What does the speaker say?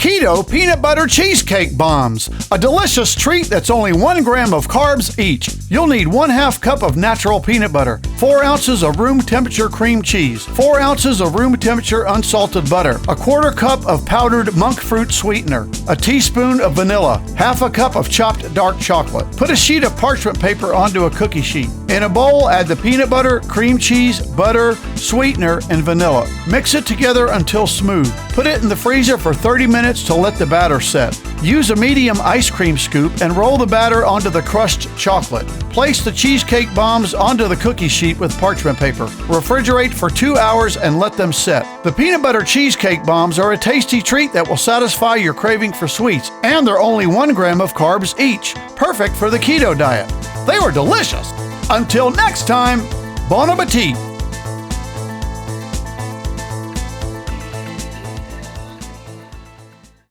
Keto Peanut Butter Cheesecake Bombs, a delicious treat that's only 1 gram of carbs each. You'll need 1/2 cup of natural peanut butter, 4 ounces of room temperature cream cheese, 4 ounces of room temperature unsalted butter, 1/4 cup of powdered monk fruit sweetener, a teaspoon of vanilla, 1/2 cup of chopped dark chocolate. Put a sheet of parchment paper onto a cookie sheet. In a bowl, add the peanut butter, cream cheese, butter, sweetener, and vanilla. Mix it together until smooth. Put it in the freezer for 30 minutes to let the batter set. Use a medium ice cream scoop and roll the batter onto the crushed chocolate. Place the cheesecake bombs onto the cookie sheet with parchment paper. Refrigerate for 2 hours and let them set. The peanut butter cheesecake bombs are a tasty treat that will satisfy your craving for sweets, and they're only 1 gram of carbs each, perfect for the keto diet. They were delicious. Until next time, bon appetit.